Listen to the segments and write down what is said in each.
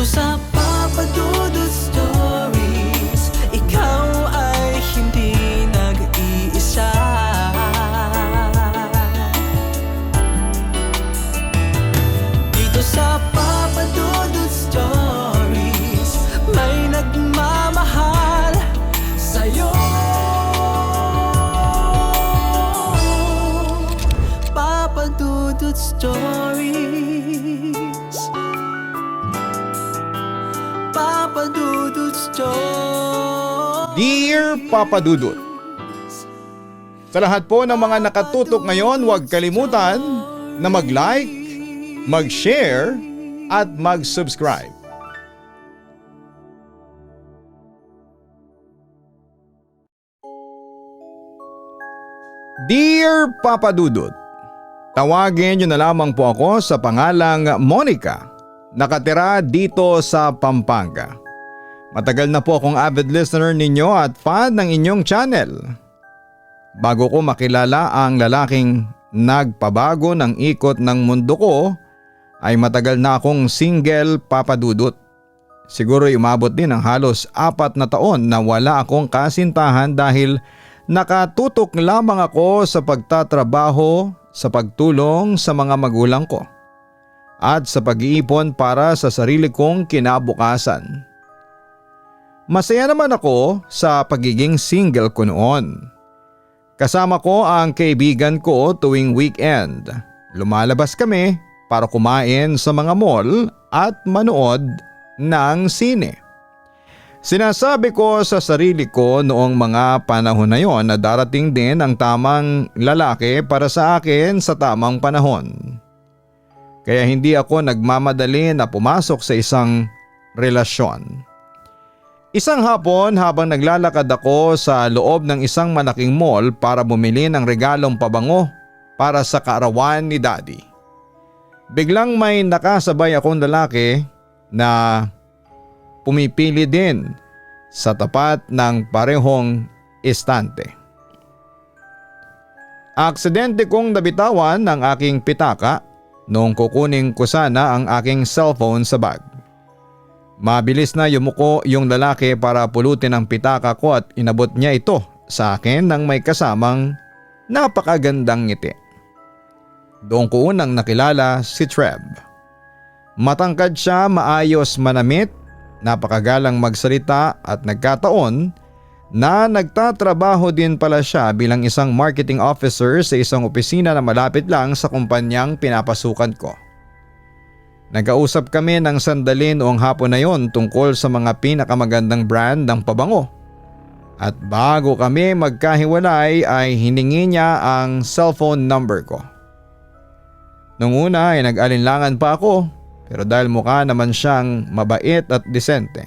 Dito sa Papa Dudut Stories, ikaw ay hindi nag-iisa. Dito sa Papa Dudut Stories, may nagmamahal sa'yo. Papa Dudut Stories, Papa Dudut Stories. Dear Papa Dudut, sa lahat po ng mga nakatutok ngayon, huwag kalimutan na mag-like, mag-share at mag-subscribe. Dear Papa Dudut, tawagin niyo na lamang po ako sa pangalang Monica, nakatira dito sa Pampanga. Matagal na po akong avid listener ninyo at fan ng inyong channel. Bago ko makilala ang lalaking nagpabago ng ikot ng mundo ko, ay matagal na akong single, Papa Dudut. Siguro umabot din ng halos 4 na taon na wala akong kasintahan dahil nakatutok lamang ako sa pagtatrabaho, sa pagtulong sa mga magulang ko at sa pag-iipon para sa sarili kong kinabukasan. Masaya naman ako sa pagiging single ko noon. Kasama ko ang kaibigan ko tuwing weekend. Lumalabas kami para kumain sa mga mall at manood ng sine. Sinasabi ko sa sarili ko noong mga panahon na yon na darating din ang tamang lalaki para sa akin sa tamang panahon. Kaya hindi ako nagmamadali na pumasok sa isang relasyon. Isang hapon habang naglalakad ako sa loob ng isang malaking mall para bumili ng regalong pabango para sa kaarawan ni Daddy. Biglang may nakasabay akong lalaki na pumipili din sa tapat ng parehong estante. Aksidente kong nabitawan ang aking pitaka noong kukunin ko sana ang aking cellphone sa bag. Mabilis na yumuko yung lalaki para pulutin ang pitaka ko at inabot niya ito sa akin nang may kasamang napakagandang ngiti. Doon ko unang nakilala si Treb. Matangkad siya, maayos manamit, napakagalang magsalita at nagkataon na nagtatrabaho din pala siya bilang isang marketing officer sa isang opisina na malapit lang sa kumpanyang pinapasukan ko. Nagkausap kami ng sandali noong hapon na yon tungkol sa mga pinakamagandang brand ng pabango. At bago kami magkahiwalay ay hiningi niya ang cellphone number ko. Nung una ay nag-alinlangan pa ako, pero dahil mukha naman siyang mabait at disente,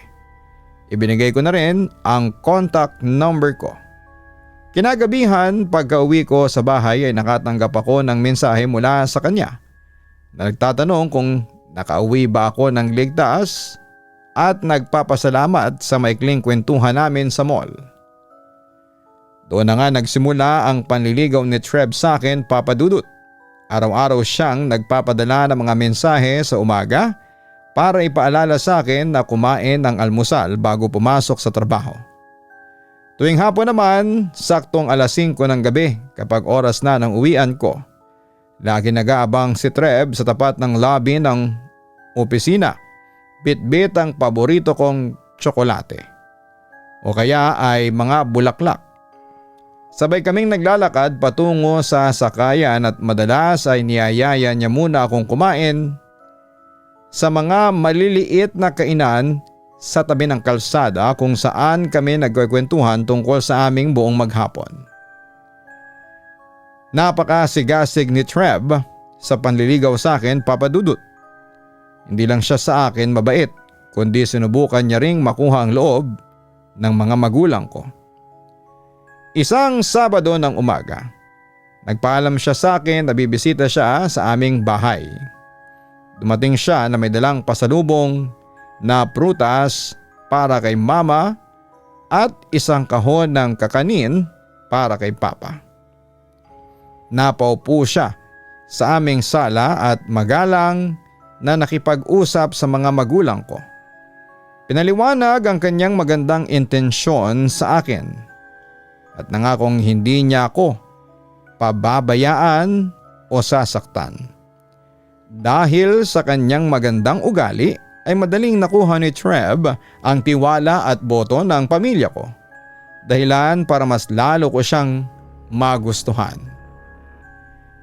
ibinigay ko na rin ang contact number ko. Kinagabihan pagka-uwi ko sa bahay ay nakatanggap ako ng mensahe mula sa kanya na nagtatanong kung nakauwi ba ako ng ligtas at nagpapasalamat sa maikling kwentuhan namin sa mall. Doon na nga nagsimula ang panliligaw ni Treb sa akin, Papa Dudut. Araw-araw siyang nagpapadala ng mga mensahe sa umaga para ipaalala sa akin na kumain ng almusal bago pumasok sa trabaho. Tuwing hapon naman, saktong 5:00 ng gabi kapag oras na ng uwian ko, lagi nag-aabang si Treb sa tapat ng lobby ng opisina, bit-bit ang paborito kong tsokolate o kaya ay mga bulaklak. Sabay kaming naglalakad patungo sa sakayan at madalas ay niyayaya niya muna akong kumain sa mga maliliit na kainan sa tabi ng kalsada kung saan kami nagkukwentuhan tungkol sa aming buong maghapon. Napakasigasig ni Treb sa panliligaw sa akin, Papa Dudut. Hindi lang siya sa akin mabait, kundi sinubukan niya ring makuha ang loob ng mga magulang ko. Isang Sabado ng umaga, nagpaalam siya sa akin na bibisita siya sa aming bahay. Dumating siya na may dalang pasalubong na prutas para kay mama at isang kahon ng kakanin para kay papa. Napaupo siya sa aming sala at magalang na nakipag-usap sa mga magulang ko. Pinaliwanag ang kanyang magandang intensyon sa akin at nangakong hindi niya ako pababayaan o sasaktan. Dahil sa kanyang magandang ugali ay madaling nakuha ni Trev ang tiwala at boto ng pamilya ko. Dahilan para mas lalo ko siyang magustuhan.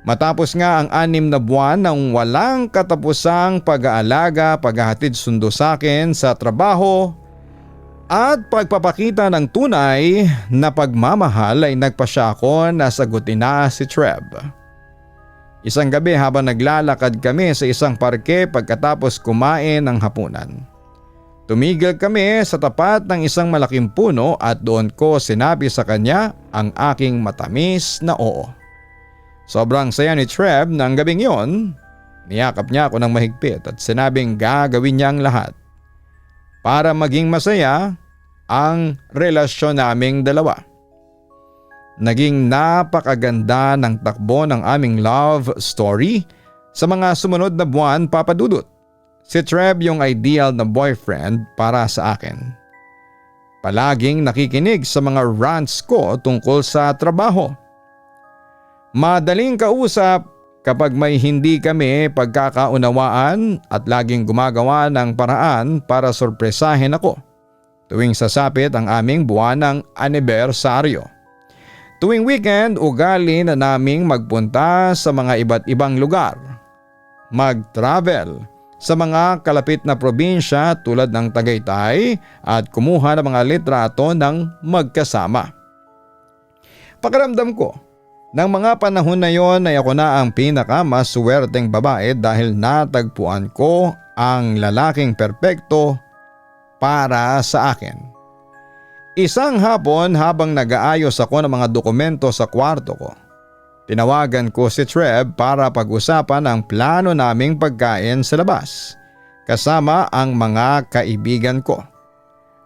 Matapos nga ang 6 na buwan ng walang katapusang pag-aalaga, paghahatid sundo sa akin sa trabaho at pagpapakita ng tunay na pagmamahal ay nagpasya ako na sagutin na si Trev. Isang gabi habang naglalakad kami sa isang parke pagkatapos kumain ng hapunan. Tumigil kami sa tapat ng isang malaking puno at doon ko sinabi sa kanya ang aking matamis na oo. Sobrang saya ni Trev ng gabing yon. Niyakap niya ako ng mahigpit at sinabing gagawin niya ang lahat para maging masaya ang relasyon naming dalawa. Naging napakaganda ng takbo ng aming love story sa mga sumunod na buwan, Papa Dudut. Si Trev yung ideal na boyfriend para sa akin. Palaging nakikinig sa mga rants ko tungkol sa trabaho. Madaling kausap kapag may hindi kami pagkakaunawaan at laging gumagawa ng paraan para sorpresahin ako tuwing sasapit ang aming buwan ng anibersaryo. Tuwing weekend, ugali na naming magpunta sa mga iba't ibang lugar. Mag-travel sa mga kalapit na probinsya tulad ng Tagaytay at kumuha ng mga litrato ng magkasama. Pakiramdam ko, ng mga panahon na yon ay ako na ang pinakamaswerteng babae dahil natagpuan ko ang lalaking perpekto para sa akin. Isang hapon habang nag-aayos ako ng mga dokumento sa kwarto ko, tinawagan ko si Trev para pag-usapan ang plano naming pagkain sa labas kasama ang mga kaibigan ko.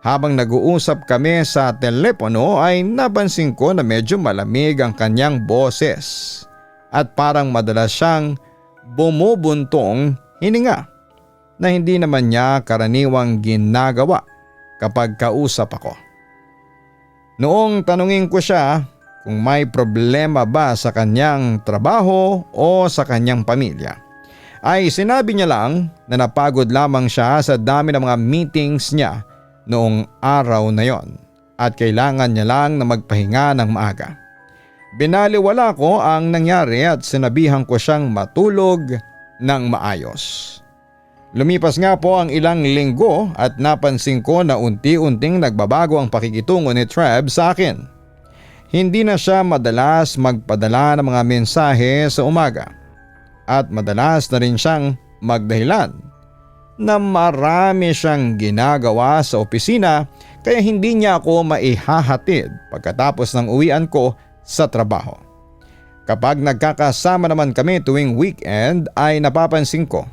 Habang nag-uusap kami sa telepono ay napansin ko na medyo malamig ang kanyang boses at parang madalas siyang bumubuntong hininga na hindi naman niya karaniwang ginagawa kapag kausap ako. Noong tanungin ko siya kung may problema ba sa kanyang trabaho o sa kanyang pamilya, ay sinabi niya lang na napagod lamang siya sa dami ng mga meetings niya noong araw na yon at kailangan niya lang na magpahinga ng maaga. Binaliwala ko ang nangyari at sinabihan ko siyang matulog ng maayos. Lumipas nga po ang ilang linggo at napansin ko na unti-unting nagbabago ang pakikitungo ni Trev sa akin. Hindi na siya madalas magpadala ng mga mensahe sa umaga at madalas na rin siyang magdahilan na marami siyang ginagawa sa opisina kaya hindi niya ako maihahatid pagkatapos ng uwian ko sa trabaho. Kapag nagkakasama naman kami tuwing weekend ay napapansin ko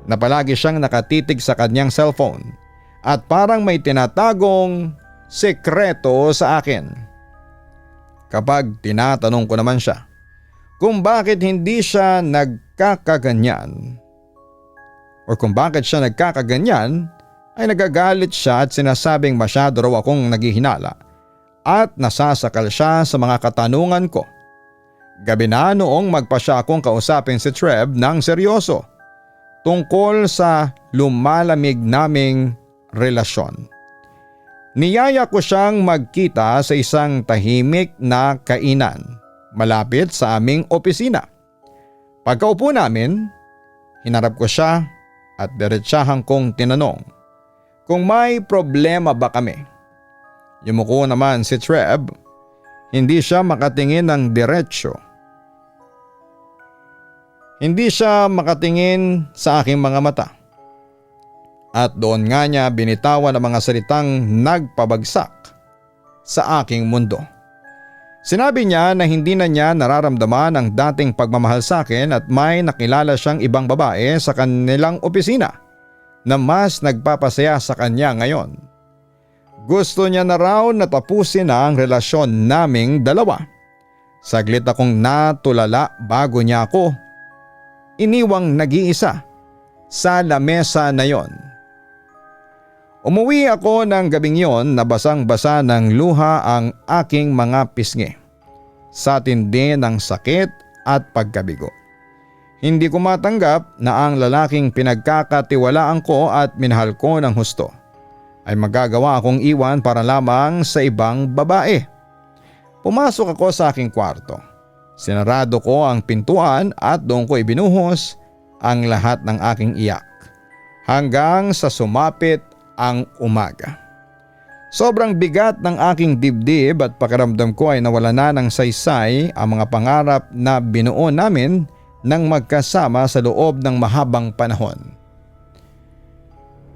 na palagi siyang nakatitig sa kanyang cellphone at parang may tinatagong sekreto sa akin. Kapag tinatanong ko naman siya kung bakit hindi siya nagkakaganyan ay nagagalit siya at sinasabing masyado raw akong naghihinala at nasasakal siya sa mga katanungan ko. Gabi na noong magpasya akong kausapin si Trev ng seryoso tungkol sa lumalamig naming relasyon. Niyaya ko siyang magkita sa isang tahimik na kainan malapit sa aming opisina. Pagkaupo namin, hinarap ko siya at diretsahan kong tinanong kung may problema ba kami. Yumuko naman si Trev, hindi siya makatingin ng diretsyo. Hindi siya makatingin sa aking mga mata. At doon nga niya binitawan ang mga salitang nagpabagsak sa aking mundo. Sinabi niya na hindi na niya nararamdaman ang dating pagmamahal sa akin at may nakilala siyang ibang babae sa kanilang opisina na mas nagpapasaya sa kanya ngayon. Gusto niya na raw na tapusin na ang relasyon naming dalawa. Saglit akong natulala bago niya ako iniwang nag-iisa sa lamesa na yon. Umuwi ako ng gabing yon na basang-basa ng luha ang aking mga pisngi sa tindi ng sakit at pagkabigo. Hindi ko matanggap na ang lalaking pinagkakatiwalaan ko at minahal ko ng husto ay magagawa akong iwan para lamang sa ibang babae. Pumasok ako sa aking kwarto. Sinarado ko ang pintuan at doon ko ibinuhos ang lahat ng aking iyak hanggang sa sumapit ang umaga. Sobrang bigat ng aking dibdib at pakiramdam ko ay nawala na ng saysay ang mga pangarap na binuo namin nang magkasama sa loob ng mahabang panahon.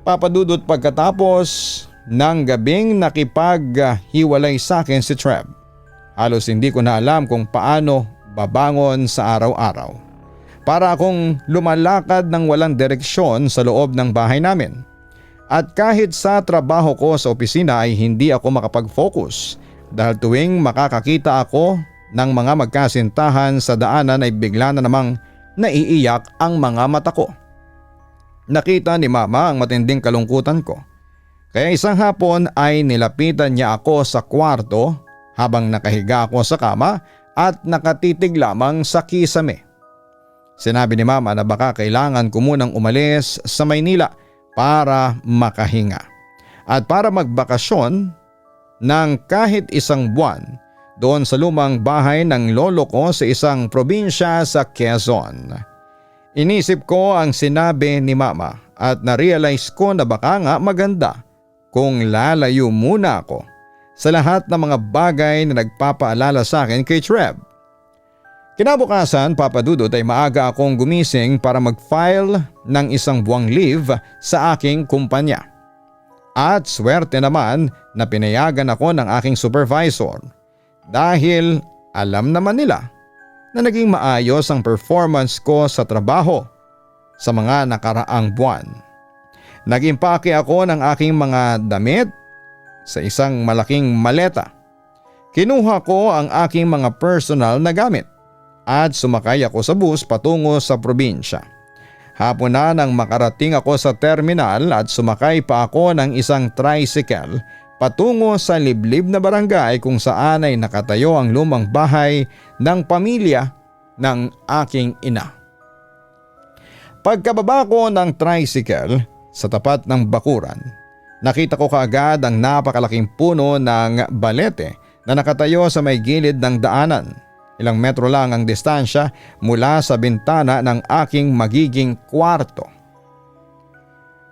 Papadudot, pagkatapos ng gabing nakipaghiwalay sa akin si Trev, halos hindi ko na alam kung paano babangon sa araw-araw. Para akong lumalakad ng walang direksyon sa loob ng bahay namin. At kahit sa trabaho ko sa opisina ay hindi ako makapag-focus dahil tuwing makakakita ako ng mga magkasintahan sa daanan ay bigla na namang naiiyak ang mga mata ko. Nakita ni Mama ang matinding kalungkutan ko. Kaya isang hapon ay nilapitan niya ako sa kwarto habang nakahiga ako sa kama at nakatitig lamang sa kisame. Sinabi ni Mama na baka kailangan ko munang umalis sa Maynila para makahinga at para magbakasyon ng kahit isang buwan doon sa lumang bahay ng lolo ko sa isang probinsya sa Quezon. Inisip ko ang sinabi ni Mama at na-realize ko na baka nga maganda kung lalayo muna ako sa lahat ng mga bagay na nagpapaalala sa akin kay Trev. Kinabukasan, Papadudot, ay maaga akong gumising para mag-file ng isang buwang leave sa aking kumpanya. At swerte naman na pinayagan ako ng aking supervisor dahil alam naman nila na naging maayos ang performance ko sa trabaho sa mga nakaraang buwan. Nag-impake ako ng aking mga damit sa isang malaking maleta. Kinuha ko ang aking mga personal na gamit at sumakay ako sa bus patungo sa probinsya. Hapon na nang makarating ako sa terminal at sumakay pa ako ng isang tricycle patungo sa liblib na barangay kung saan ay nakatayo ang lumang bahay ng pamilya ng aking ina. Pagkababa ko ng tricycle sa tapat ng bakuran, nakita ko kaagad ang napakalaking puno ng balete na nakatayo sa may gilid ng daanan. Ilang metro lang ang distansya mula sa bintana ng aking magiging kwarto.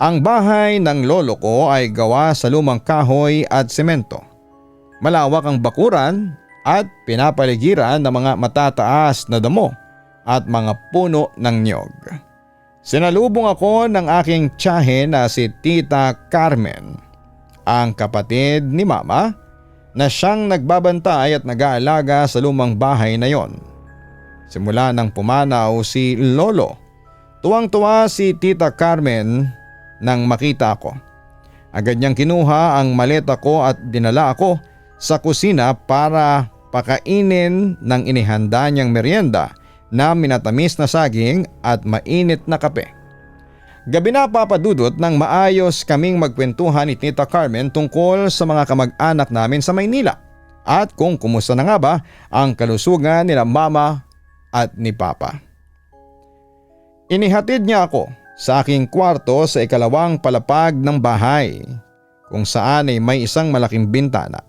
Ang bahay ng lolo ko ay gawa sa lumang kahoy at semento. Malawak ang bakuran at pinapaligiran ng mga matataas na damo at mga puno ng niyog. Sinalubong ako ng aking tiyahe na si Tita Carmen, ang kapatid ni Mama, na siyang nagbabantay at nag-aalaga sa lumang bahay na yon. Simula nang pumanaw si Lolo, tuwang-tuwa si Tita Carmen nang makita ako. Agad niyang kinuha ang maleta ko at dinala ako sa kusina para pakainin ng inihanda niyang merienda na minatamis na saging at mainit na kape. Gabi na, Papadudot, nang maayos kaming magkwentuhan ni Tita Carmen tungkol sa mga kamag-anak namin sa Maynila at kung kumusta na nga ba ang kalusugan nila Mama at ni Papa. Inihatid niya ako sa aking kwarto sa ikalawang palapag ng bahay kung saan ay may isang malaking bintana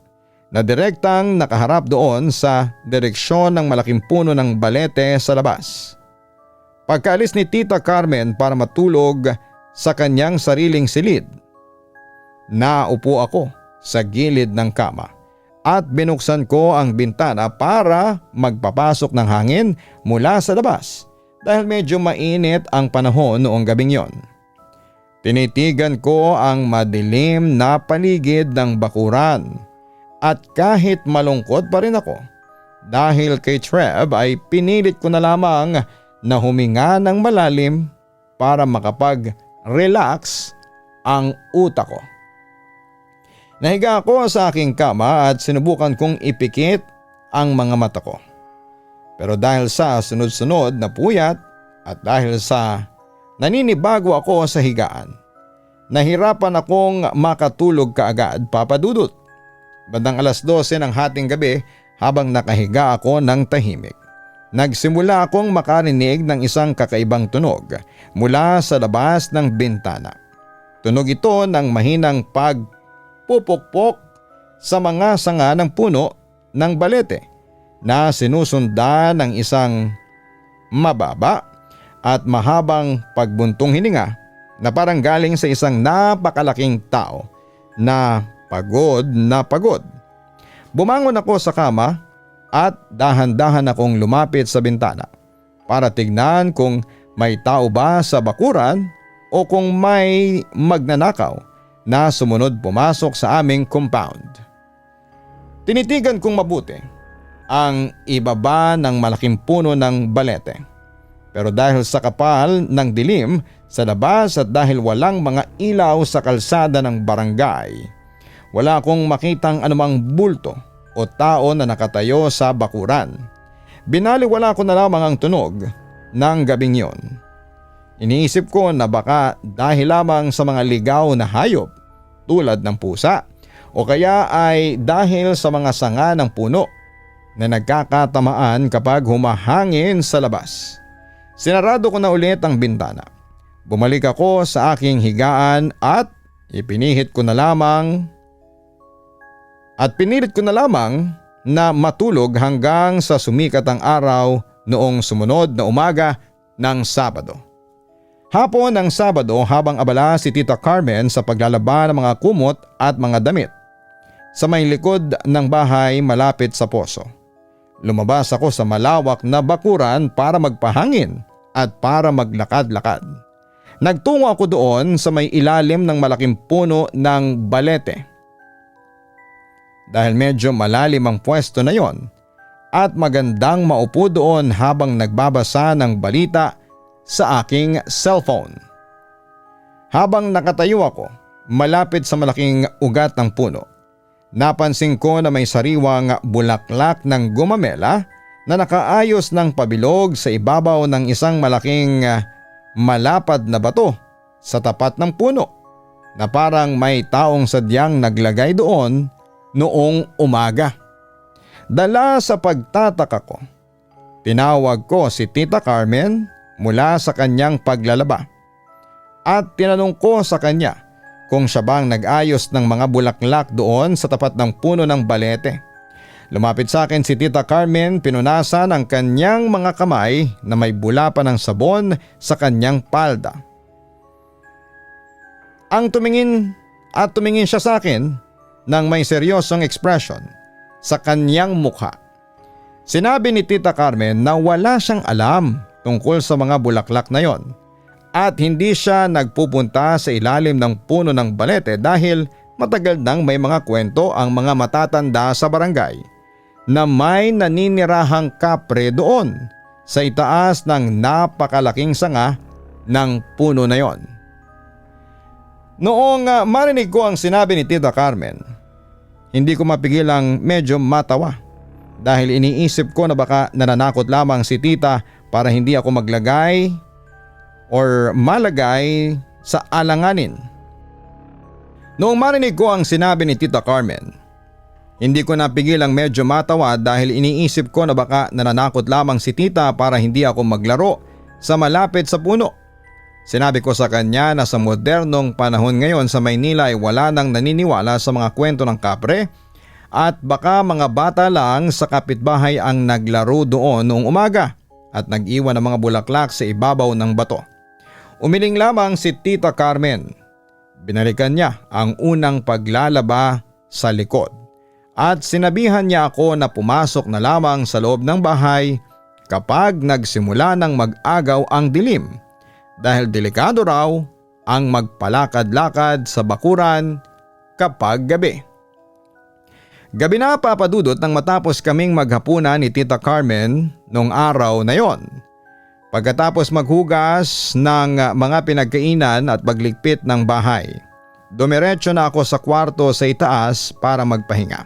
na direktang nakaharap doon sa direksyon ng malaking puno ng balete sa labas. Pagkaalis ni Tita Carmen para matulog sa kanyang sariling silid, naupo ako sa gilid ng kama at binuksan ko ang bintana para magpapasok ng hangin mula sa labas dahil medyo mainit ang panahon noong gabing yon. Tinitigan ko ang madilim na paligid ng bakuran at kahit malungkot pa rin ako dahil kay Trev ay pinilit ko na lamang na huminga ng malalim para makapag-relax ang utak ko. Nahiga ako sa aking kama at sinubukan kong ipikit ang mga mata ko. Pero dahil sa sunod-sunod na puyat at dahil sa naninibago ako sa higaan, Nahirapan akong makatulog kaagad, Papa Dudut. Bandang 12:00 ng hating gabi habang nakahiga ako ng tahimik. Nagsimula akong makarinig ng isang kakaibang tunog mula sa labas ng bintana. Tunog ito ng mahinang pagpupukpok sa mga sanga ng puno ng balete na sinusundan ng isang mababa at mahabang pagbuntong hininga na parang galing sa isang napakalaking tao na pagod na pagod. Bumangon ako sa kama at dahan-dahan akong lumapit sa bintana para tignan kung may tao ba sa bakuran o kung may magnanakaw na sumunod pumasok sa aming compound. Tinitigan kong mabuti ang ibaba ng malaking puno ng balete. Pero dahil sa kapal ng dilim sa labas at dahil walang mga ilaw sa kalsada ng barangay, wala akong makitang anumang bulto o tao na nakatayo sa bakuran. Binaliwala ko na lamang ang tunog ng gabing yon. Iniisip ko na baka dahil lamang sa mga ligaw na hayop tulad ng pusa o kaya ay dahil sa mga sanga ng puno na nagkakatamaan kapag humahangin sa labas. Sinarado ko na ulit ang bintana. Bumalik ako sa aking higaan at pinilit ko na lamang na matulog hanggang sa sumikat ang araw noong sumunod na umaga ng Sabado. Hapon ng Sabado habang abala si Tita Carmen sa paglalaba ng mga kumot at mga damit sa may likod ng bahay malapit sa poso. Lumabas ako sa malawak na bakuran para magpahangin at para maglakad-lakad. Nagtungo ako doon sa may ilalim ng malaking puno ng balete. Dahil medyo malalim ang pwesto na yon at magandang maupo doon habang nagbabasa ng balita sa aking cellphone. Habang nakatayo ako malapit sa malaking ugat ng puno, napansin ko na may sariwang bulaklak ng gumamela na nakaayos ng pabilog sa ibabaw ng isang malaking malapad na bato sa tapat ng puno na parang may taong sadyang naglagay doon noong umaga. Dala sa pagtataka ko, tinawag ko si Tita Carmen mula sa kanyang paglalaba at tinanong ko sa kanya kung siya bang nag-ayos ng mga bulaklak doon sa tapat ng puno ng balete. Lumapit sa akin si Tita Carmen, pinunasan ang kanyang mga kamay na may bula pa ng sabon sa kanyang palda. Tumingin siya sa akin ng may seryosong ekspresyon sa kanyang mukha. Sinabi ni Tita Carmen na wala siyang alam tungkol sa mga bulaklak na yon at hindi siya nagpupunta sa ilalim ng puno ng balete dahil matagal nang may mga kwento ang mga matatanda sa barangay na may naninirahang kapre doon sa itaas ng napakalaking sanga ng puno na yon. Noong marinig ko ang sinabi ni Tita Carmen, hindi ko mapigilang medyo matawa dahil iniisip ko na baka nananakot lamang si Tita para hindi ako maglagay or malagay sa alanganin. Noong marinig ko ang sinabi ni Tita Carmen, hindi ko napigilang medyo matawa dahil iniisip ko na baka nananakot lamang si Tita para hindi ako maglaro sa malapit sa puno. Sinabi ko sa kanya na sa modernong panahon ngayon sa Maynila ay wala nang naniniwala sa mga kwento ng kapre at baka mga bata lang sa kapitbahay ang naglaro doon noong umaga at nag-iwan ng mga bulaklak sa ibabaw ng bato. Umiling lamang si Tita Carmen. Binalikan niya ang unang paglalaba sa likod at sinabihan niya ako na pumasok na lamang sa loob ng bahay kapag nagsimula ng mag-agaw ang dilim dahil delikado raw ang magpalakad-lakad sa bakuran kapag gabi. Gabi na, Papa Dudut, nang matapos kaming maghapunan ni Tita Carmen noong araw na yon. Pagkatapos maghugas ng mga pinagkainan at pagligpit ng bahay, dumiretso na ako sa kwarto sa itaas para magpahinga.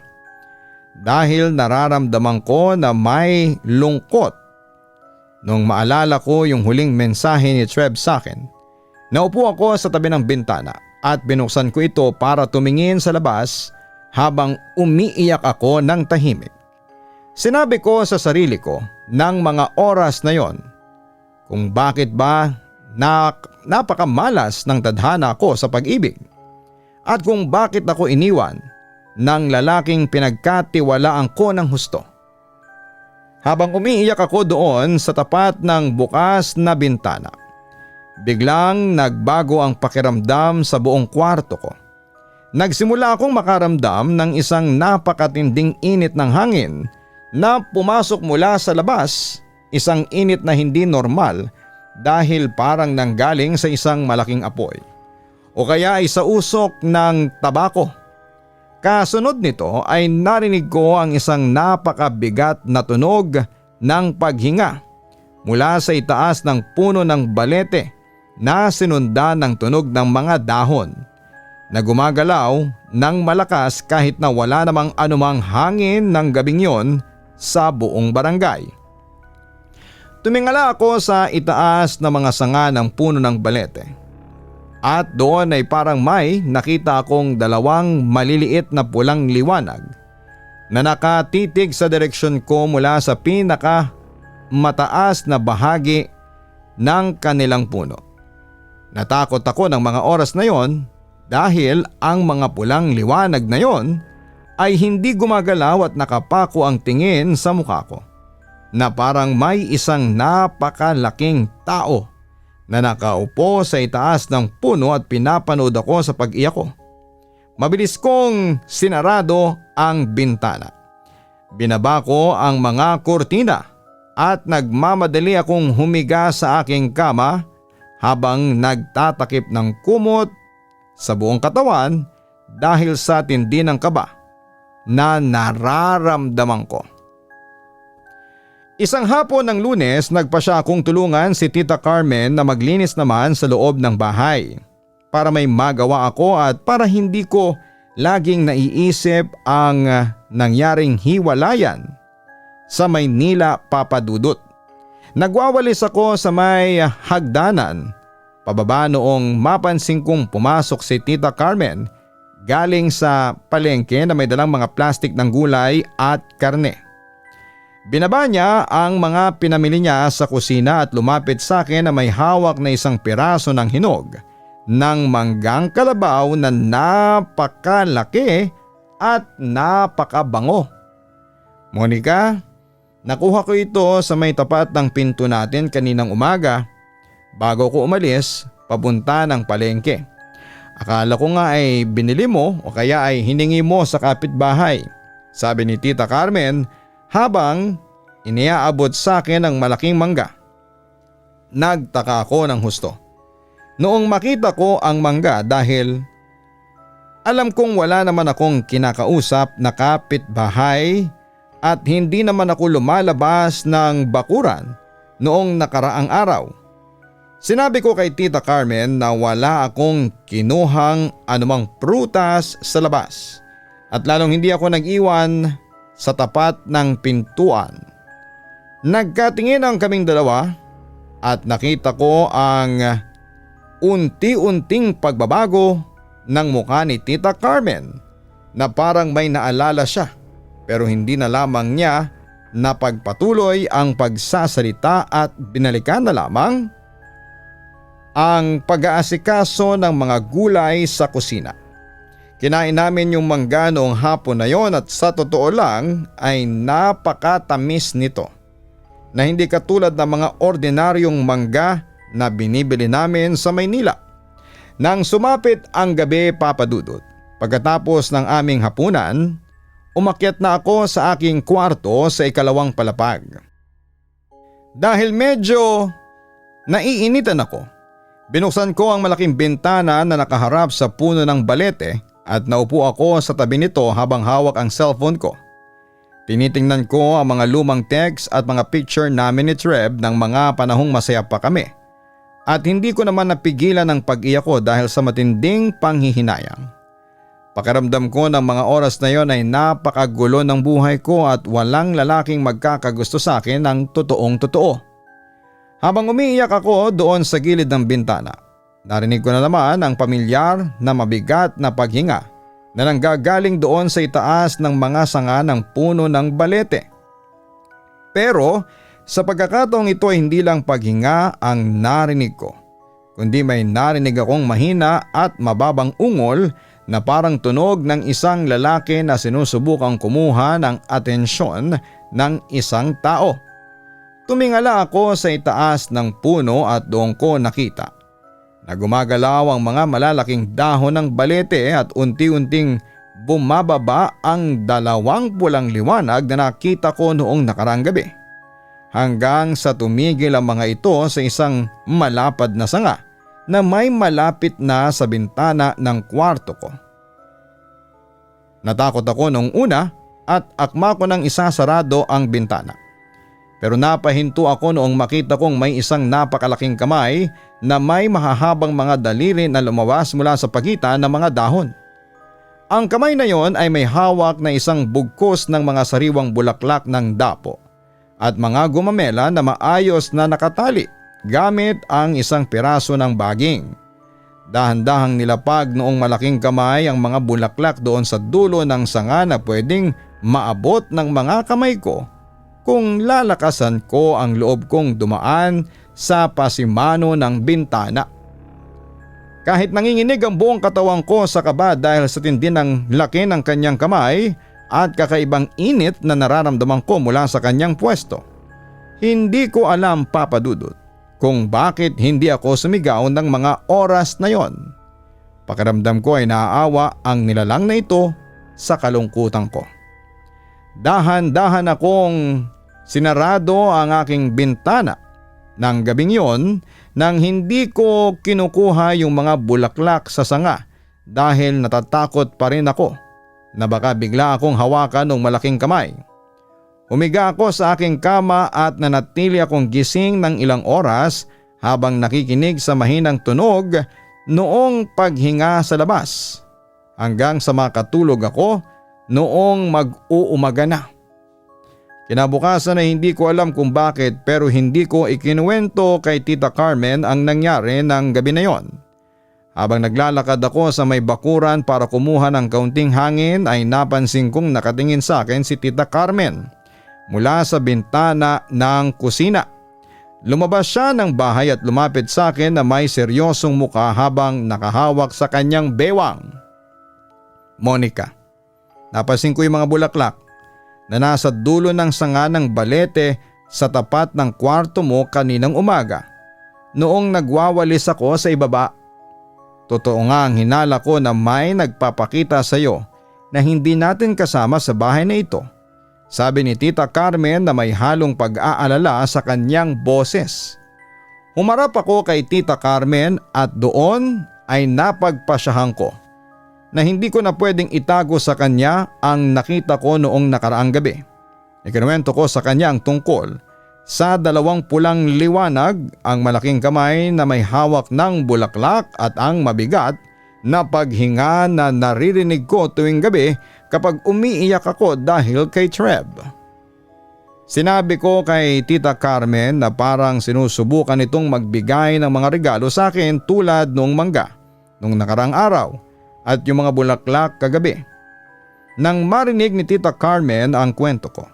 Dahil nararamdaman ko na may lungkot nung maalala ko yung huling mensahe ni Trev sa akin. Naupo ako sa tabi ng bintana at binuksan ko ito para tumingin sa labas habang umiiyak ako ng tahimik. Sinabi ko sa sarili ko ng mga oras na yon kung bakit ba napakamalas ng tadhana ko sa pag-ibig at kung bakit ako iniwan ng lalaking pinagkatiwalaan ko ng husto. Habang umiiyak ako doon sa tapat ng bukas na bintana, biglang nagbago ang pakiramdam sa buong kwarto ko. Nagsimula akong makaramdam ng isang napakatinding init ng hangin na pumasok mula sa labas, isang init na hindi normal dahil parang nanggaling sa isang malaking apoy o kaya ay sa usok ng tabako. Kasunod nito ay narinig ko ang isang napakabigat na tunog ng paghinga mula sa itaas ng puno ng balete na sinundan ng tunog ng mga dahon na gumagalaw ng malakas kahit na wala namang anumang hangin ng gabing yon sa buong barangay. Tumingala ako sa itaas na mga sanga ng puno ng balete. At doon ay parang may nakita akong dalawang maliliit na pulang liwanag na nakatitig sa direksyon ko mula sa pinaka mataas na bahagi ng kanilang puno. Natakot ako ng mga oras na yon dahil ang mga pulang liwanag na yon ay hindi gumagalaw at nakapako ang tingin sa mukha ko na parang may isang napakalaking tao na nakaupo sa itaas ng puno at pinapanood ako sa pag-iyak ko. Mabilis kong sinarado ang bintana. Binaba ko ang mga kurtina at nagmamadali akong humiga sa aking kama habang nagtatakip ng kumot sa buong katawan dahil sa tindi ng kaba na nararamdaman ko. Isang hapon ng Lunes, nagpasya akong tulungan si Tita Carmen na maglinis naman sa loob ng bahay para may magawa ako at para hindi ko laging naiisip ang nangyaring hiwalayan sa Maynila, Papa Dudut. Nagwawalis ako sa may hagdanan pababa noong mapansin kong pumasok si Tita Carmen galing sa palengke na may dalang mga plastik ng gulay at karne. Binaba niya ang mga pinamili niya sa kusina at lumapit sa akin na may hawak na isang piraso ng hinog ng manggang kalabaw na napakalaki at napakabango. Monica, nakuha ko ito sa may tapat ng pinto natin kaninang umaga bago ko umalis papunta ng palengke. Akala ko nga ay binili mo o kaya ay hiningi mo sa kapitbahay, sabi ni Tita Carmen habang iniaabot sa akin ang malaking mangga. Nagtaka ako ng husto noong makita ko ang mangga dahil alam kong wala naman akong kinakausap na kapitbahay at hindi naman ako lumalabas ng bakuran noong nakaraang araw. Sinabi ko kay Tita Carmen na wala akong kinuhang anumang prutas sa labas at lalong hindi ako nag-iwan sa tapat ng pintuan. Nagkatingin ang kaming dalawa at nakita ko ang unti-unting pagbabago ng mukha ni Tita Carmen na parang may naalala siya pero hindi na lamang niya napagpatuloy ang pagsasalita at binalikan na lamang ang pag-aasikaso ng mga gulay sa kusina. Kinain namin yung mangga noong hapon na yon at sa totoo lang ay napakatamis nito na hindi katulad ng mga ordinaryong mangga na binibili namin sa Maynila. Nang sumapit ang gabi, Papa Dudut, pagkatapos ng aming hapunan, umakyat na ako sa aking kwarto sa ikalawang palapag. Dahil medyo naiinitan ako, binuksan ko ang malaking bintana na nakaharap sa puno ng balete at naupo ako sa tabi nito habang hawak ang cellphone ko. Tinitingnan ko ang mga lumang text at mga picture namin ni Treb ng mga panahong masaya pa kami. At hindi ko naman napigilan ang pag-iyak ko dahil sa matinding panghihinayang. Pakiramdam ko ng mga oras na yon ay napakagulo ng buhay ko at walang lalaking magkakagusto sa akin ng totoong totoo. Habang umiiyak ako doon sa gilid ng bintana, narinig ko na naman ang pamilyar na mabigat na paghinga na nanggagaling doon sa itaas ng mga sanga ng puno ng balete. Pero sa pagkakataong ito ay hindi lang paghinga ang narinig ko, kundi may narinig akong mahina at mababang ungol na parang tunog ng isang lalaki na sinusubukang kumuha ng atensyon ng isang tao. Tumingala ako sa itaas ng puno at doon ko nakita na gumagalaw ang mga malalaking dahon ng balete at unti-unting bumababa ang dalawang pulang liwanag na nakita ko noong nakaraang gabi. Hanggang sa tumigil ang mga ito sa isang malapad na sanga na may malapit na sa bintana ng kwarto ko. Natakot ako noong una at akma ko nang isasarado ang bintana. Pero napahinto ako noong makita kong may isang napakalaking kamay na may mahahabang mga daliri na lumawas mula sa pagitan ng mga dahon. Ang kamay na yon ay may hawak na isang bugkos ng mga sariwang bulaklak ng dapo at mga gumamela na maayos na nakatali gamit ang isang piraso ng baging. Dahan-dahang nilapag noong malaking kamay ang mga bulaklak doon sa dulo ng sanga na pwedeng maabot ng mga kamay ko kung lalakasan ko ang loob kong dumaan sa pasimano ng bintana. Kahit nanginginig ang buong katawan ko sa kaba dahil sa tindi ng laki ng kanyang kamay at kakaibang init na nararamdaman ko mula sa kanyang pwesto, hindi ko alam, Papa Dudut, kung bakit hindi ako sumigaw ng mga oras na yon. Pakiramdam ko ay naaawa ang nilalang na ito sa kalungkutan ko. Dahan-dahan akong sinarado ang aking bintana ng gabing yon nang hindi ko kinukuha yung mga bulaklak sa sanga dahil natatakot pa rin ako na baka bigla akong hawakan ng malaking kamay. Humiga ako sa aking kama at nanatili akong gising ng ilang oras habang nakikinig sa mahinang tunog noong paghinga sa labas hanggang sa makatulog ako noong mag-uumaga na. Kinabukasan ay hindi ko alam kung bakit pero hindi ko ikinuwento kay Tita Carmen ang nangyari ng gabi na yon. Habang naglalakad ako sa may bakuran para kumuha ng kaunting hangin ay napansin kong nakatingin sa akin si Tita Carmen mula sa bintana ng kusina. Lumabas siya ng bahay at lumapit sa akin na may seryosong mukha habang nakahawak sa kanyang bewang. Monica, napansin ko yung mga bulaklak na nasa dulo ng sanga ng balete sa tapat ng kwarto mo kaninang umaga noong nagwawalis ako sa ibaba. Totoo nga ang hinala ko na may nagpapakita sa iyo na hindi natin kasama sa bahay na ito, sabi ni Tita Carmen na may halong pag-aalala sa kanyang boses. Humarap ako kay Tita Carmen at doon ay napagpasyahan ko na hindi ko na pwedeng itago sa kanya ang nakita ko noong nakaraang gabi. Ikinuwento ko sa kanya ang tungkol sa dalawang pulang liwanag, ang malaking kamay na may hawak ng bulaklak at ang mabigat na paghinga na naririnig ko tuwing gabi kapag umiiyak ako dahil kay Treb. Sinabi ko kay Tita Carmen na parang sinusubukan itong magbigay ng mga regalo sa akin tulad noong mangga noong nakarang araw at yung mga bulaklak kagabi. Nang marinig ni Tita Carmen ang kwento ko,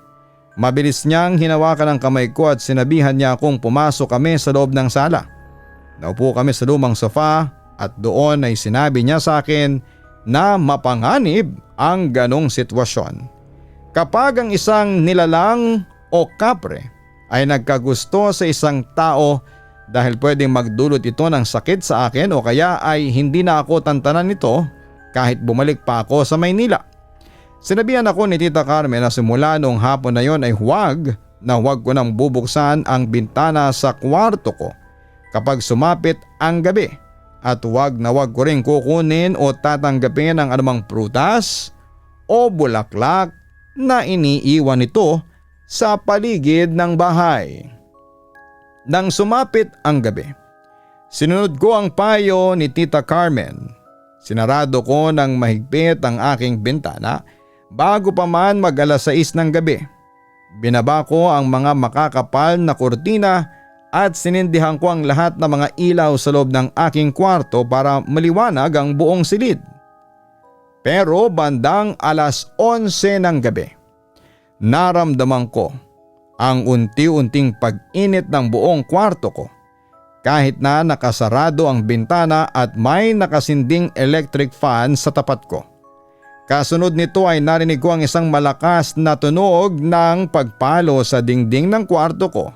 mabilis niyang hinawakan ang kamay ko at sinabihan niya akong pumasok kami sa loob ng sala. Naupo kami sa lumang sofa at doon ay sinabi niya sa akin na mapanganib ang ganong sitwasyon. Kapag ang isang nilalang o kapre ay nagkagusto sa isang tao dahil pwedeng magdulot ito ng sakit sa akin o kaya ay hindi na ako tantanan nito kahit bumalik pa ako sa Maynila. Sinabihan ako ni Tita Carmen na simula noong hapon na yon ay huwag ko nang bubuksan ang bintana sa kwarto ko kapag sumapit ang gabi at huwag ko rin kukunin o tatanggapin ang anumang prutas o bulaklak na iniiwan nito sa paligid ng bahay. Nang sumapit ang gabi, sinunod ko ang payo ni Tita Carmen. Sinarado ko ng mahigpit ang aking bintana bago pa man mag-alas 6 ng gabi. Binaba ko ang mga makakapal na kurtina at sinindihan ko ang lahat ng mga ilaw sa loob ng aking kwarto para maliwanag ang buong silid. Pero bandang 11:00 ng gabi, naramdaman ko ang unti-unting pag-init ng buong kwarto ko kahit na nakasarado ang bintana at may nakasinding electric fan sa tapat ko. Kasunod nito ay narinig ko ang isang malakas na tunog ng pagpalo sa dingding ng kwarto ko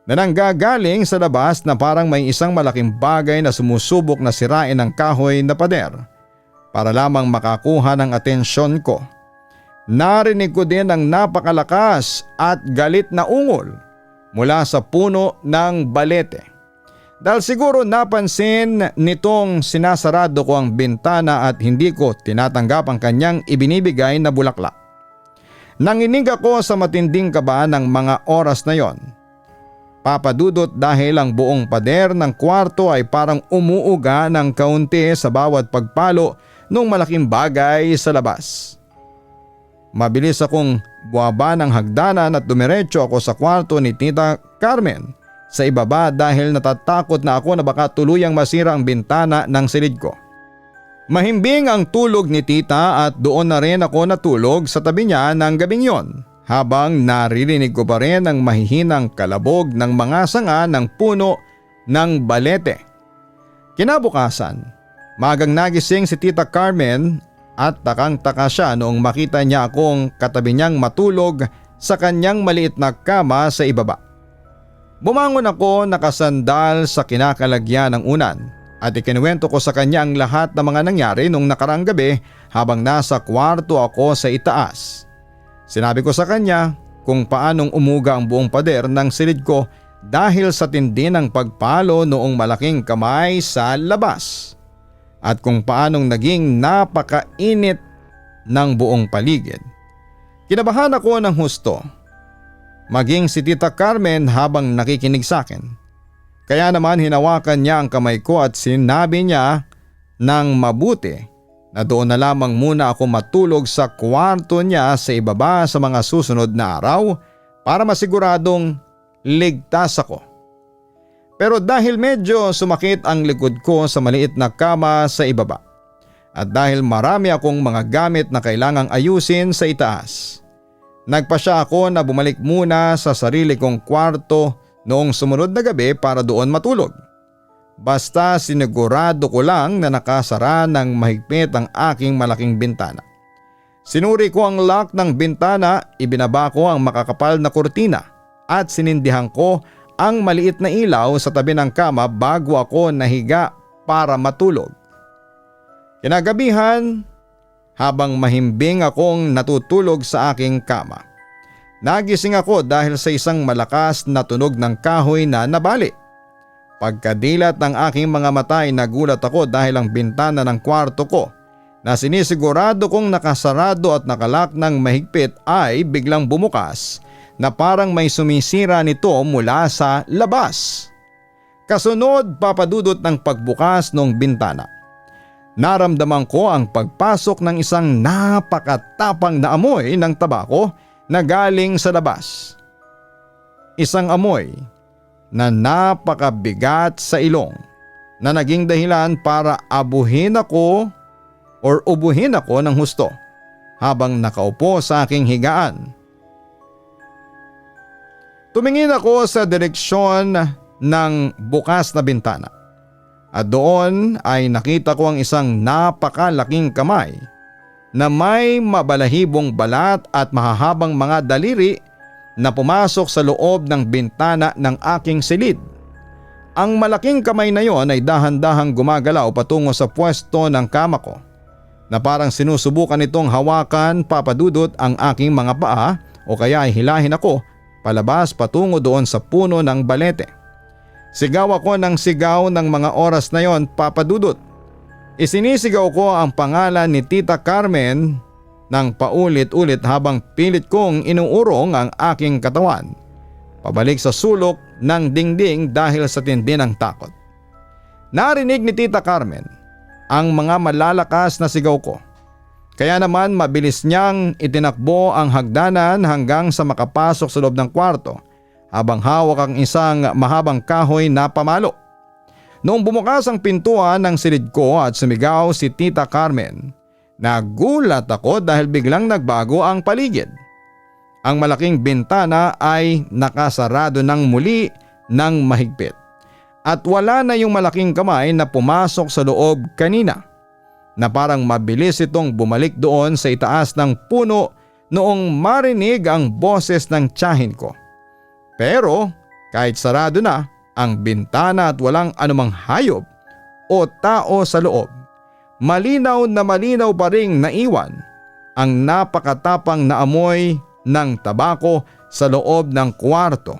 na nanggagaling sa labas na parang may isang malaking bagay na sumusubok na sirain ang kahoy na pader para lamang makakuha ng atensyon ko. Narinig ko din ang napakalakas at galit na ungol mula sa puno ng balete. Dahil siguro napansin nitong sinasarado ko ang bintana at hindi ko tinatanggap ang kanyang ibinibigay na bulaklak. Nanginig ako sa matinding kaba ng mga oras na yon. Papadudot dahil ang buong pader ng kwarto ay parang umuuga ng kaunti sa bawat pagpalo ng malaking bagay sa labas. Mabilis akong buwaba ng hagdanan at dumiretso ako sa kwarto ni Tita Carmen sa ibaba dahil natatakot na ako na baka tuluyang masira ang bintana ng silid ko. Mahimbing ang tulog ni Tita at doon na rin ako natulog sa tabi niya ng gabing yon habang naririnig ko pa rin ang mahihinang kalabog ng mga sanga ng puno ng balete. Kinabukasan, magang nagising si Tita Carmen at takang-taka siya noong makita niya akong katabi niyang matulog sa kanyang maliit na kama sa ibaba. Bumangon ako nakasandal sa kinakalagyan ng unan at ikinuwento ko sa kanya ang lahat ng mga nangyari nung nakarang gabi habang nasa kwarto ako sa itaas. Sinabi ko sa kanya kung paanong umuga ang buong pader ng silid ko dahil sa tindi ng pagpalo noong malaking kamay sa labas at kung paanong naging napakainit ng buong paligid. Kinabahan ako ng husto. Maging si Tita Carmen habang nakikinig sa akin. Kaya naman hinawakan niya ang kamay ko at sinabi niya ng mabuti na doon na lamang muna ako matulog sa kwarto niya sa ibaba sa mga susunod na araw para masiguradong ligtas ako. Pero dahil medyo sumakit ang likod ko sa maliit na kama sa ibaba at dahil marami akong mga gamit na kailangang ayusin sa itaas, nagpasya ako na bumalik muna sa sarili kong kwarto noong sumunod na gabi para doon matulog. Basta sinigurado ko lang na nakasara ng mahigpit ang aking malaking bintana. Sinuri ko ang lock ng bintana, ibinaba ko ang makakapal na kurtina at sinindihan ko ang maliit na ilaw sa tabi ng kama bago ako nahiga para matulog. Kinagabihan, habang mahimbing akong natutulog sa aking kama, nagising ako dahil sa isang malakas na tunog ng kahoy na nabali. Pagkadilat ng aking mga mata ay nagulat ako dahil ang bintana ng kwarto ko na sinisigurado kong nakasarado at nakalak ng mahigpit ay biglang bumukas na parang may sumisira nito mula sa labas. Kasunod papadudot ng pagbukas ng bintana, naramdaman ko ang pagpasok ng isang napakatapang na amoy ng tabako na galing sa labas. Isang amoy na napakabigat sa ilong na naging dahilan para ubuhin ako ng husto habang nakaupo sa aking higaan. Tumingin ako sa direksyon ng bukas na bintana at doon ay nakita ko ang isang napakalaking kamay na may mabalahibong balat at mahahabang mga daliri na pumasok sa loob ng bintana ng aking silid. Ang malaking kamay na yon ay dahan-dahang gumagalaw patungo sa pwesto ng kama ko na parang sinusubukan nitong hawakan papadudot ang aking mga paa o kaya ay hilahin ako palabas patungo doon sa puno ng balete. Sigaw ako ng sigaw ng mga oras na yon papadudot. Isinisigaw ko ang pangalan ni Tita Carmen nang paulit-ulit habang pilit kong inuurong ang aking katawan pabalik sa sulok ng dingding dahil sa tindi ng takot. Narinig ni Tita Carmen ang mga malalakas na sigaw ko. Kaya naman mabilis niyang itinakbo ang hagdanan hanggang sa makapasok sa loob ng kwarto habang hawak ang isang mahabang kahoy na pamalo. Noong bumukas ang pintuan ng silid ko at sumigaw si Tita Carmen, nagulat ako dahil biglang nagbago ang paligid. Ang malaking bintana ay nakasarado ng muli ng mahigpit at wala na yung malaking kamay na pumasok sa loob kanina, na parang mabilis itong bumalik doon sa itaas ng puno noong marinig ang boses ng tiyahin ko. Pero kahit sarado na ang bintana at walang anumang hayop o tao sa loob, malinaw na malinaw pa ring naiwan ang napakatapang na amoy ng tabako sa loob ng kwarto,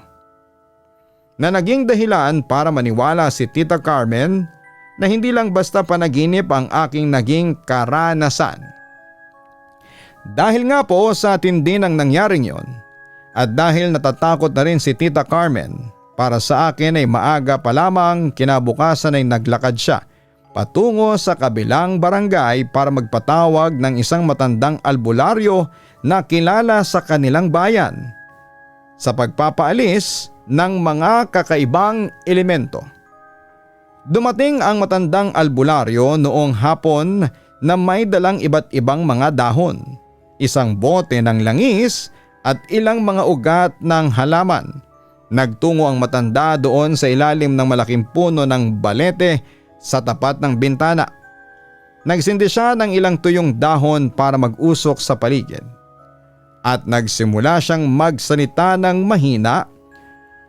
na naging dahilan para maniwala si Tita Carmen na hindi lang basta panaginip ang aking naging karanasan. Dahil nga po sa tindi ng nangyaring yon, at dahil natatakot na rin si Tita Carmen, para sa akin ay maaga pa lamang kinabukasan ay naglakad siya patungo sa kabilang barangay para magpatawag ng isang matandang albularyo na kilala sa kanilang bayan sa pagpapaalis ng mga kakaibang elemento. Dumating ang matandang albularyo noong hapon na may dalang iba't ibang mga dahon, isang bote ng langis at ilang mga ugat ng halaman. Nagtungo ang matanda doon sa ilalim ng malaking puno ng balete sa tapat ng bintana. Nagsindi siya ng ilang tuyong dahon para mag-usok sa paligid. At nagsimula siyang magsalita ng mahina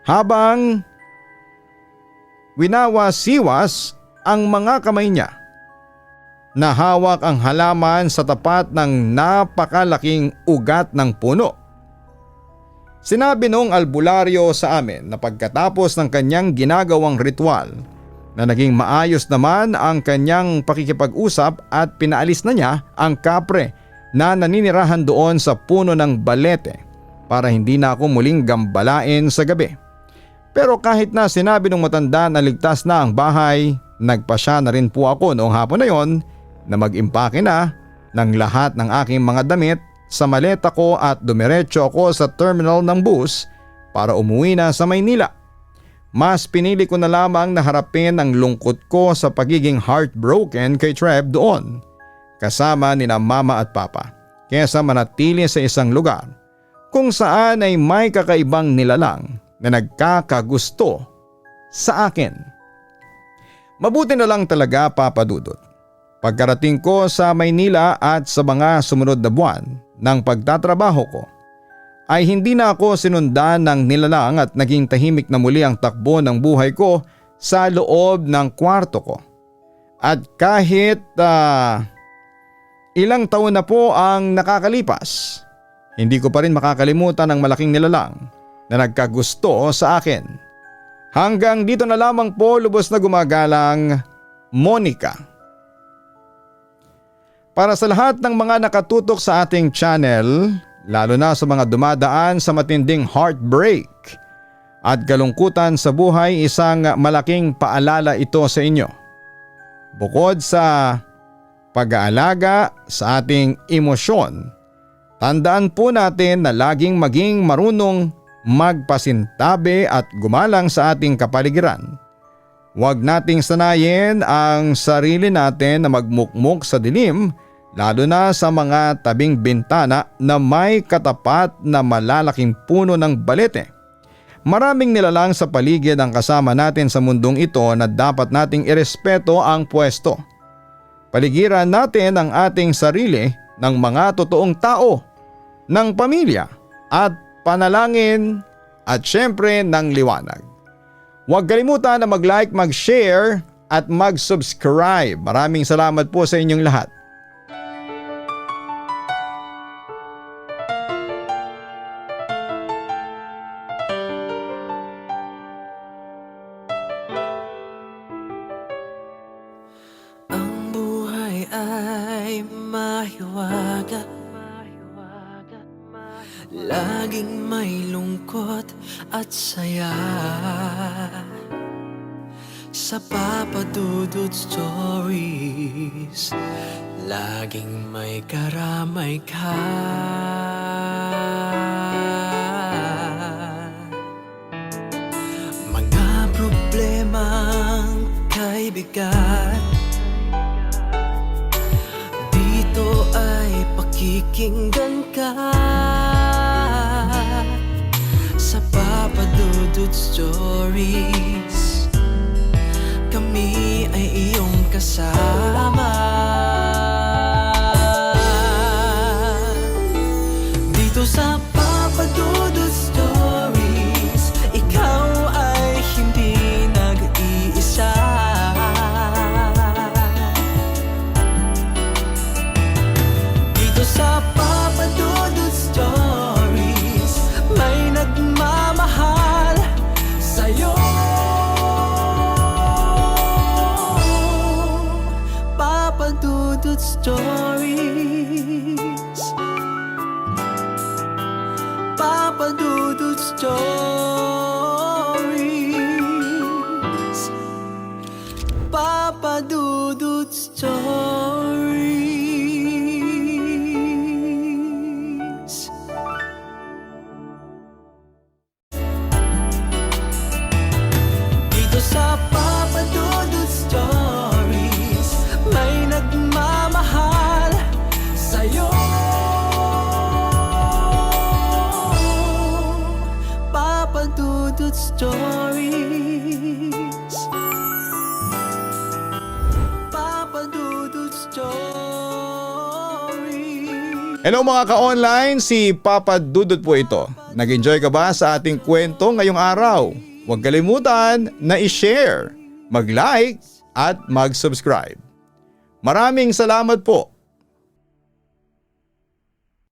habang winawasiwas ang mga kamay niya. Nahawak ang halaman sa tapat ng napakalaking ugat ng puno. Sinabi noong albularyo sa amin na pagkatapos ng kanyang ginagawang ritual na naging maayos naman ang kanyang pakikipag-usap at pinaalis na niya ang kapre na naninirahan doon sa puno ng balete para hindi na ako muling gambalain sa gabi. Pero kahit na sinabi ng matanda na ligtas na ang bahay, nagpasya na rin po ako noong hapon na yon na mag-impake na ng lahat ng aking mga damit sa maleta ko at dumiretso ako sa terminal ng bus para umuwi na sa Maynila. Mas pinili ko na lamang na harapin ang lungkot ko sa pagiging heartbroken kay Trev doon, kasama nina mama at papa, kaysa manatili sa isang lugar kung saan ay may kakaibang nilalang na nagkakagusto sa akin. Mabuti na lang talaga, Papa Dudut. Pagkarating ko sa Maynila at sa mga sumunod na buwan ng pagtatrabaho ko, ay hindi na ako sinundan ng nilalang at naging tahimik na muli ang takbo ng buhay ko sa loob ng kwarto ko. At kahit ilang taon na po ang nakakalipas, hindi ko pa rin makakalimutan ang malaking nilalang na nagkagusto sa akin. Hanggang dito na lamang po, lubos na gumagalang, Monica. Para sa lahat ng mga nakatutok sa ating channel, lalo na sa mga dumadaan sa matinding heartbreak at kalungkutan sa buhay, isang malaking paalala ito sa inyo. Bukod sa pag-aalaga sa ating emosyon, tandaan po natin na laging maging marunong magpasintabi at gumalang sa ating kapaligiran. Huwag nating sanayin ang sarili natin na magmukmok sa dilim, lalo na sa mga tabing bintana na may katapat na malalaking puno ng balete. Maraming nilalang sa paligid ang kasama natin sa mundong ito na dapat nating irespeto ang pwesto. Paligiran natin ang ating sarili ng mga totoong tao, ng pamilya at panalangin at syempre ng liwanag. Huwag kalimutan na mag-like, mag-share at mag-subscribe. Maraming salamat po sa inyong lahat. Ang buhay ay mahiwaga, laging may lungkot at saya. Sa Papa Dudut Stories, laging may karamay ka. bigat. Dito ay pakikinggan ka sa Papa Dudut Stories. Kami ay iyong kasama. Dito sa Papa Dudut Stories, ikaw ay hindi nag-iisa. Dito sa Papa Dudut Stories, may nagmamahal sa'yo. Papa Dudut Stories, Papa Dudut Stories, Papa Dudut Stories. Dito sa Papa Dudut Stories, may nagmamahal sa'yo. Papa Dudut Stories, Papa Dudut Stories. Hello mga ka-online, si Papa Dudut po ito. Nag-enjoy ka ba sa ating kwento ngayong araw? Huwag kalimutan na i-share, mag-like at mag-subscribe. Maraming salamat po